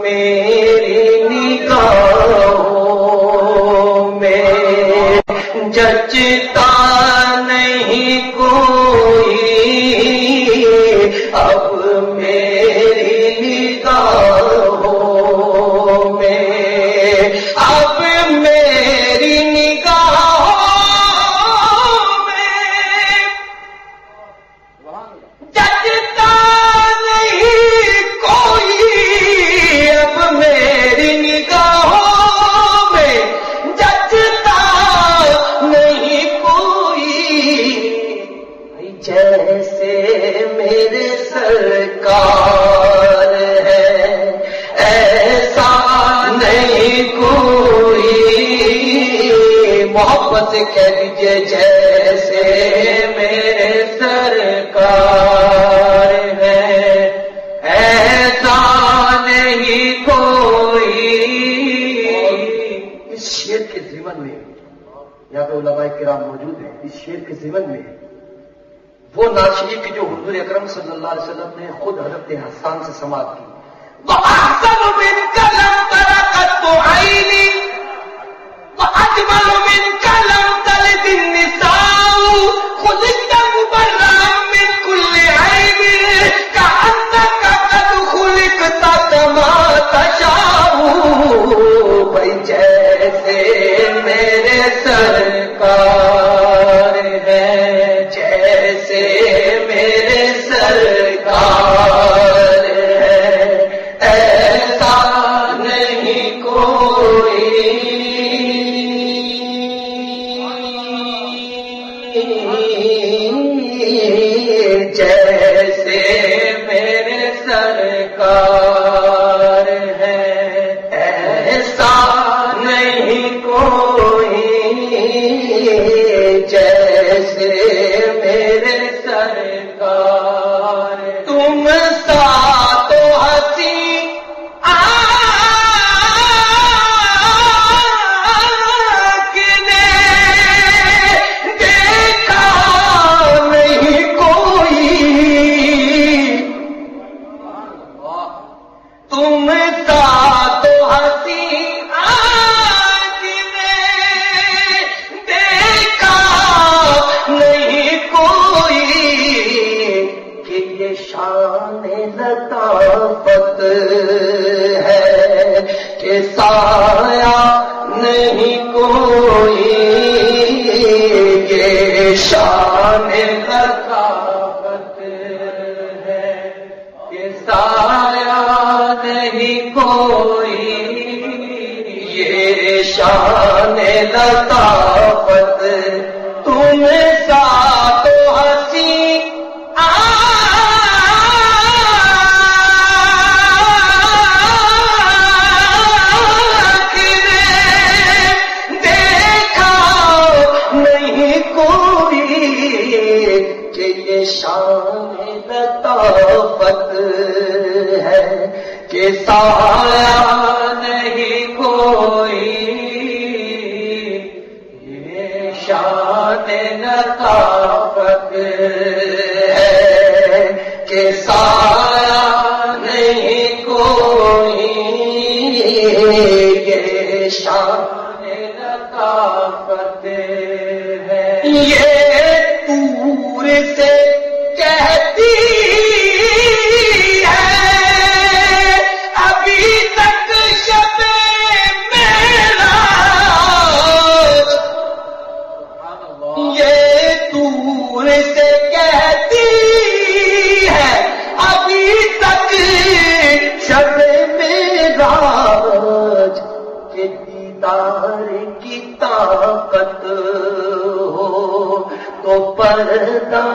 میری نگاہوں میں جچتا نہیں کوئی، اب میری نگاہوں میں، اب میری نگاہوں میں جچتا نہیں کوئی، اب میری نگاہوں میں جچتا نہیں کوئی، جیسے میرے سرکار ہے ایسا نہیں کوئی، محبت سے کہہ دیجئے جیسے میرے سرکار ہے ایسا نہیں کوئی۔ اس شعر کے ضمن میں یہاں پہ علماء کرام موجود ہیں، اس شعر کے ضمن میں وہ ناشریف جو حضور اکرم صلی اللہ علیہ وسلم نے خود حضرت حسان سے سماعت کی، وَأَحْسَنُ مِنْكَ لَمْ تَرَ قَطُّ عَيْنِي وَأَجْمَلُ مِنْكَ لَمْ تَلِدِ النِّسَاءُ خُلِقْتَ مُبَرَّأً مِنْ كُلِّ عَيْبٍ كَأَنَّكَ قَدْ خُلِقْتَ كَمَا تَشَاءُ، بھائی جیسے میرے سرکار ہے جیسے میرے سرکار ہے ایسا نہیں کوئی، جیسے میرے سرکار ہے ایسا نہیں کوئی، جیسے میرے سرکار، تم سا تو ہنسی آنکھ نے دیکھا نہیں کوئی، تم سا تو ہنسی آنکھ نے دیکھا نہیں کوئی، کہ یہ شان لطافت ہے کہ سایہ نہیں کوئی، یہ شان لطافت ہے کہ سایہ نہیں کوئی، یہ شان لطافت، تم سا تو ہنسی آنکھ نے دیکھا نہیں کوئی، کہ یہ شان لطافت ہے کہ سایہ نہیں کوئی، یہ شان لطافت ہے کہ سایہ نہیں کوئی، یہ شان لطافت ہے، یہ دور سے کہتی ہے ابھی تک شب معراج، یہ دور سے کہتی ہے ابھی تک شب معراج، کہ دیدار کی طاقت ہو تو پردہ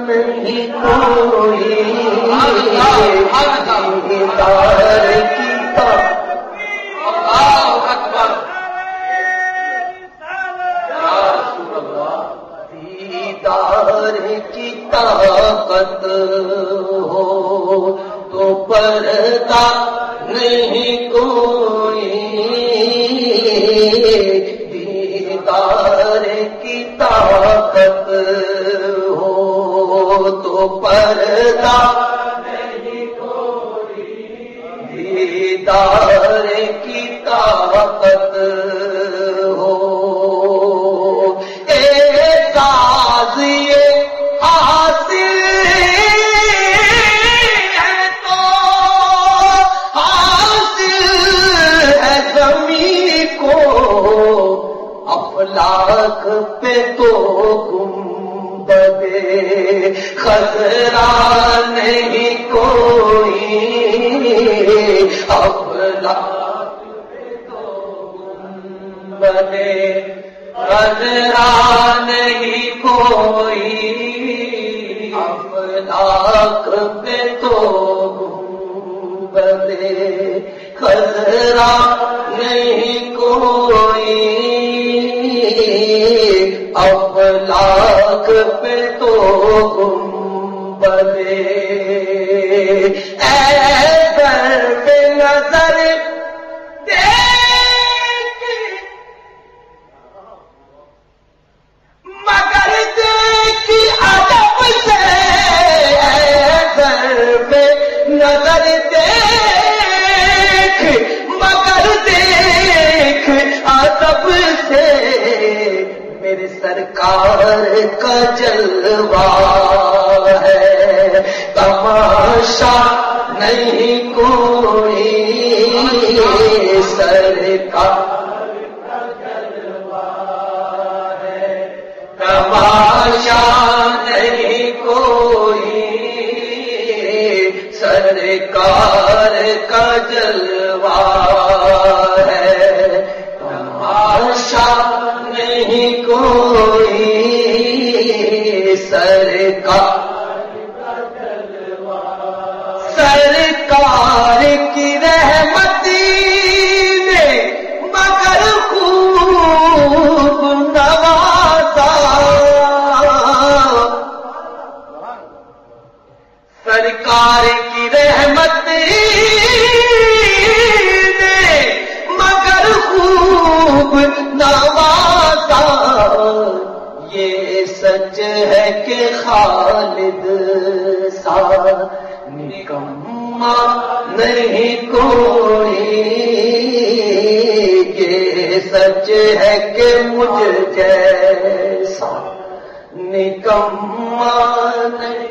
نہیں کوئی، دیدار کی طاقت، اللہ اکبر، یا رسول اللہ، دیدار کی طاقت ہو تو پردہ نہیں کوئی، دیدار کی طاقت ہو تو پردہ نہیں کوئی، دیدار کی طاقت ہو، اعزاز یہ حاصل ہے تو حاصل ہے زمین کو، افلاک پہ تو گنبد خضرا نہیں کوئی، افلاک پہ تو گنبد خضرا نہیں کوئی، افلاک پہ تو گنبد خضرا نہیں کوئی، افلاک پہ تو گنبد اے در پہ نظر دیکھ مگر دیکھ ادب سے، اے در پہ نظر دیکھ مگر دیکھ ادب سے، میرے سرکار کا جلوہ ہے، تماشا نہیں کوئی، سرکار کا جلوہ ہے، تماشا نہیں کوئی، سرکار کا جلوہ ہے، تماشا نہیں کوئی، سرکار کی رحمت نے مگر خوب نوازا، سرکار کی رحمت نے مگر خوب نوازا، یہ سچ ہے کہ خالد سا نکما نہیں کوئی، یہ سچ ہے کہ مجھ جیسا نکما نہیں